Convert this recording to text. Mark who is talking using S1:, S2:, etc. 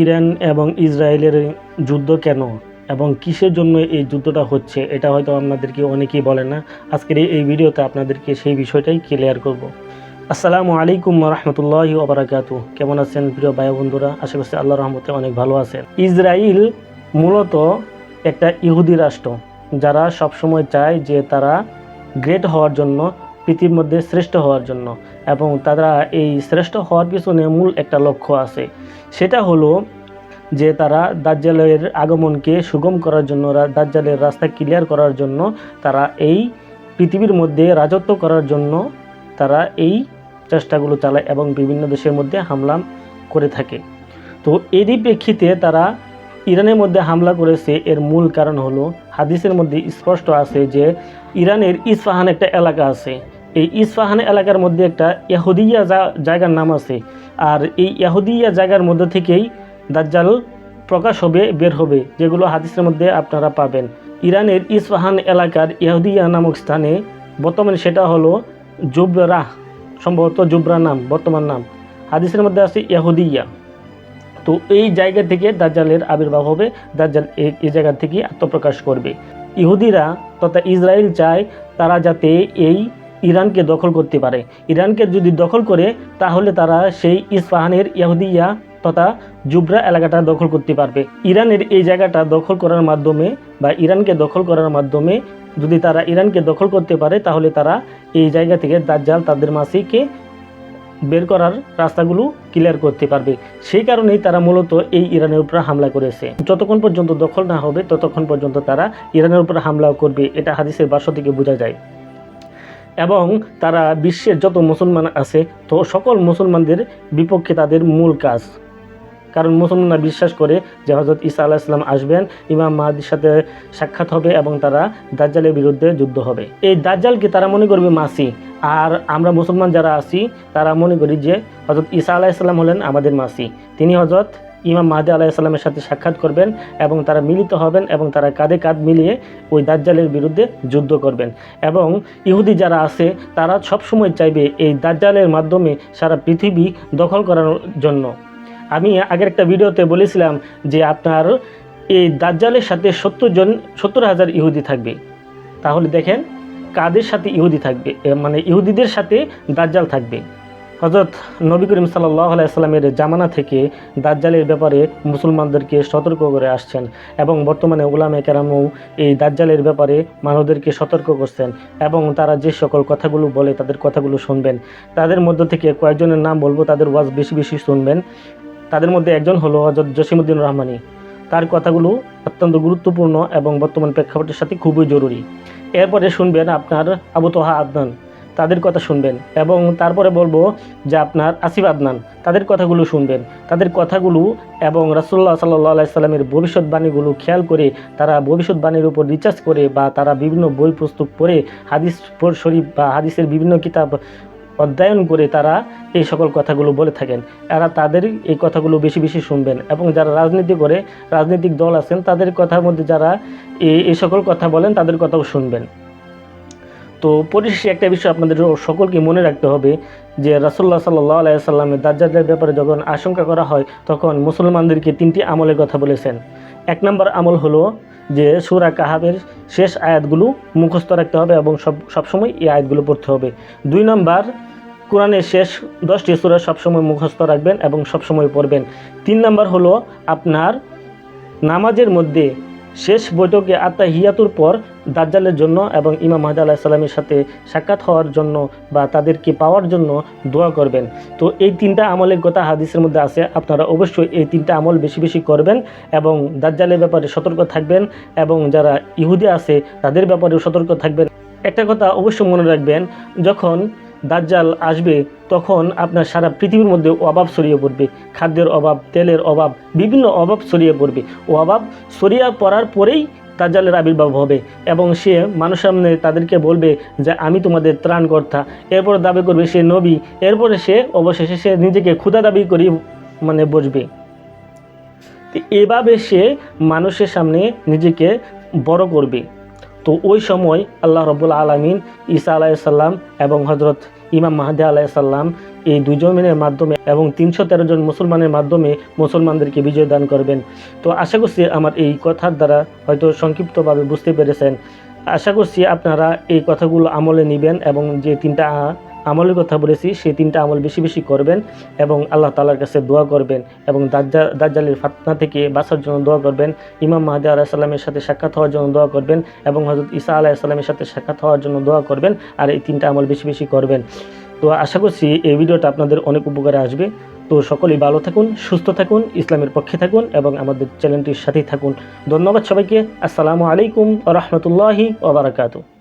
S1: Iran এবং ইসরায়েলের যুদ্ধ কেন এবং কিসের জন্য এই যুদ্ধটা হচ্ছে এটা হয়তো আপনাদেরকে অনেকেই বলে না। আজকের এই ভিডিওতে আপনাদেরকে সেই বিষয়টাই ক্লিয়ার করব। আসসালামু আলাইকুম রহমতুল্লাহি ওয়া বারাকাতুহু। কেমন আছেন প্রিয় ভাই বন্ধুরা? আশা করছি আল্লাহর রহমতে অনেক ভালো আছেন। ইসরায়েল মূলত একটা ইহুদি রাষ্ট্র, যারা সবসময় চায় যে তারা গ্রেট হওয়ার জন্য, পৃথিবীর মধ্যে শ্রেষ্ঠ হওয়ার জন্য, এবং তারা এই শ্রেষ্ঠ হওয়ার পিছনে মূল একটা লক্ষ্য আছে। সেটা হলো যে তারা দাজ্জালের আগমনকে সুগম করার জন্য, দাজ্জালের রাস্তা ক্লিয়ার করার জন্য, তারা এই পৃথিবীর মধ্যে রাজত্ব করার জন্য তারা এই চেষ্টাগুলো চালায় এবং বিভিন্ন দেশের মধ্যে হামলা করে থাকে। তো এরই প্রেক্ষিতে তারা ইরানের মধ্যে হামলা করেছে। এর মূল কারণ হলো, হাদিসের মধ্যে স্পষ্ট আছে যে ইরানের ইস্পাহান একটা এলাকা আছে। এই ইস্পাহান এলাকার মধ্যে একটা ইহুদিয়া জায়গার নাম আছে, আর এই ইহুদিয়া জায়গার মধ্যে থেকেই দাজ্জাল প্রকাশ হবে, বের হবে, যেগুলো হাদিসের মধ্যে আপনারা পাবেন। ইরানের ইস্পাহান এলাকার ইহুদিয়া নামক স্থানে বর্তমানে সেটা হলো জুবরা, সম্ভবত জুবরা নাম বর্তমান নাম, হাদিসের মধ্যে আছে ইহুদিয়া। তো এই জায়গা থেকে দাজ্জালের আবির্ভাব হবে, দাজ্জাল এই জায়গা থেকে আত্মপ্রকাশ করবে। ইহুদিরা তথা ইসরায়েল চায় তারা যাতে এই ইরানকে দখল করতে পারে। ইরানকে যদি দখল করে তাহলে তারা সেই ইস্পাহানের ইহুদিয়া তথা জুবরা এলাকাটা দখল করতে পারবে। ইরানের এই জায়গাটা দখল করার মাধ্যমে বা ইরানকে দখল করার মাধ্যমে যদি তারা ইরানকে দখল করতে পারে তাহলে তারা এই জায়গা থেকে দাজ্জাল তাদের মাসিকে বের করার রাস্তাগুলো ক্লিয়ার করতে পারবে। সেই কারণেই তারা মূলত এই ইরানের উপর হামলা করেছে। যতক্ষণ পর্যন্ত দখল না হবে ততক্ষণ পর্যন্ত তারা ইরানের উপর হামলা করবে, এটা হাদিসের ভাষ্য থেকে বোঝা যায়। এবং তারা বিশ্বের যত মুসলমান আছে তো সকল মুসলমানদের বিপক্ষে তাদের মূল কাজ। কারণ মুসলমানরা বিশ্বাস করে যে হযরত ঈসা আলাইহিস সালাম আসবেন, ইমাম মাহদির সাথে সাক্ষাৎ হবে এবং তারা দাজ্জালের বিরুদ্ধে যুদ্ধ হবে। এই দাজ্জালকে তারা মনে করবে মাসি, আর আমরা মুসলমান যারা আছি তারা মনে করি যে হযরত ঈসা আলাইহিস সালাম হলেন আমাদের মাসি। তিনি হযরত ইমাম মাহদি আলাইহিস সালামের সাথে সাক্ষাৎ করবেন এবং তারা মিলিত হবেন এবং তারা কাঁধে কাঁধ মিলিয়ে ওই দাজ্জালের বিরুদ্ধে যুদ্ধ করবেন। এবং ইহুদি যারা আছে তারা সবসময় চাইবে এই দাজ্জালের মাধ্যমে সারা পৃথিবী দখল করার জন্য। আমি আগের একটা ভিডিওতে বলেছিলাম যে আপনার এই দাজ্জালের সাথে 70,000 ইহুদি থাকবে। তাহলে দেখেন কাদের সাথে ইহুদি থাকবে, মানে ইহুদিদের সাথে দাজ্জাল থাকবে। হযরত নবী করিম সাল্লাল্লাহু আলাইহি সাল্লামের জামানা থেকে দাজ্জালের ব্যাপারে মুসলমানদেরকে সতর্ক করে আসছেন এবং বর্তমানে উলামায়ে কেরামও এই দাজ্জালের ব্যাপারে মানুষদেরকে সতর্ক করছেন এবং তারা যে সকল কথাগুলো বলে তাদের কথাগুলো শুনবেন। তাদের মধ্য থেকে কয়েকজনের নাম বলবো, তাদের ওয়াজ বেশি বেশি শুনবেন। তাদের মধ্যে একজন হলো হযরত জসিমউদ্দিন রহমানী। তার কথাগুলো অত্যন্ত গুরুত্বপূর্ণ এবং বর্তমান প্রেক্ষাপটের সাথে খুবই জরুরি। এরপরে শুনবেন আপনার আবু তোহা আদনান, তাদের কথা শুনবেন। এবং তারপরে বলবো যে আপনার আসিফ আদনান, তাদের কথাগুলো শুনবেন। তাদের কথাগুলো এবং রাসূলুল্লাহ সাল্লাল্লাহু আলাইহি সাল্লামের ভবিষ্যৎবাণীগুলো খেয়াল করে তারা ভবিষ্যৎবাণীর উপর রিসার্চ করে বা তারা বিভিন্ন বই প্রস্তুত করে হাদিস শরীফ বা হাদিসের বিভিন্ন কিতাব অধ্যয়ন করে তারা এই সকল কথাগুলো বলে থাকেন। এরা তাদের এই কথাগুলো বেশি বেশি শুনবেন। এবং যারা রাজনীতি করে, রাজনৈতিক দল আছেন, তাদের কথার মধ্যে যারা এই সকল কথা বলেন তাদের কথাও শুনবেন। তো পরিশেষে একটা বিষয় আপনাদের সকলকে মনে রাখতে হবে যে রাসূলুল্লাহ সাল্লাল্লাহু আলাইহি সাল্লামের দাজ্জালের ব্যাপারে যখন আশঙ্কা করা হয় তখন মুসলমানদেরকে 3টি আমলের কথা বলেছেন। 1 নম্বর আমল হলো যে সূরা কাহাফের শেষ আয়াতগুলো মুখস্থ রাখতে হবে এবং সবসময় এই আয়াতগুলো পড়তে হবে। 2 নম্বর, কোরআনের শেষ 10টি সূরা সবসময় মুখস্থ রাখবেন এবং সবসময় পড়বেন। 3 নম্বর হলো আপনার নামাজের মধ্যে শেষ বৈঠকে আত্তাহিয়াতুর পর দাজ্জালের জন্য এবং ইমাম মাহদি আলাইহিস সালামের সাথে সাক্ষাৎ হওয়ার জন্য বা তাদেরকে পাওয়ার জন্য দোয়া করবেন। তো এই 3টা আমলের কথা হাদিসের মধ্যে আছে। আপনারা অবশ্যই এই 3টা আমল বেশি বেশি করবেন এবং দাজ্জালের ব্যাপারে সতর্ক থাকবেন এবং যারা ইহুদি আছে তাদের ব্যাপারেও সতর্ক থাকবেন। একটা কথা অবশ্যই মনে রাখবেন, যখন দাজ্জাল আসবে তখন আপনার সারা পৃথিবীর মধ্যে অভাব ছড়িয়ে পড়বে। খাদ্যের অভাব, তেলের অভাব, বিভিন্ন অভাব ছড়িয়ে পড়বে। অভাব ছড়িয়ে পড়ার পরেই দাজ্জালের আবির্ভাব হবে এবং সে মানুষের সামনে তাদেরকে বলবে যে আমি তোমাদের ত্রাণকর্তা। এরপর দাবি করবে সে নবী। এরপরে সে অবশেষে সে নিজেকে ক্ষুধা দাবি করি বসবে। এভাবে সে মানুষের সামনে নিজেকে বড় করবে। তো ওই সময় আল্লাহ রব্বুল আলামিন ঈসা আলাইসাল্লাম এবং হজরত ইমাম মাহদি আলাইসাল্লাম এই দুজনের মাধ্যমে এবং 313 জন মুসলমানের মাধ্যমে মুসলমানদেরকে বিজয় দান করবেন। তো আশা করছি আমার এই কথার দ্বারা হয়তো সংক্ষিপ্তভাবে বুঝতে পেরেছেন। আশা করছি আপনারা এই কথাগুলো আমলে নেবেন এবং যে 3টা আমলের কথা বলেছি সেই 3টা আমল বেশি বেশি করবেন এবং আল্লাহ তাআলার কাছে দোয়া করবেন এবং দাজ্জালের ফাতনা থেকে বাঁচার জন্য দোয়া করবেন, ইমাম মাহদি আলাইহিস সালামের সাথে সাক্ষাৎ হওয়ার জন্য দোয়া করবেন এবং হযরত ঈসা আলাইহিস সালামের সাথে সাক্ষাৎ হওয়ার জন্য দোয়া করবেন। আর এই 3টা আমল বেশি বেশি করবেন। তো আশা করছি এই ভিডিওটা আপনাদের অনেক উপকারে আসবে। তো সকলেই ভালো থাকুন, সুস্থ থাকুন, ইসলামের পক্ষে থাকুন এবং আমাদের চ্যানেলটির সাথেই থাকুন। ধন্যবাদ সবাইকে। আসসালামু আলাইকুম ওয়া রাহমাতুল্লাহি ওয়া বারাকাতুহু।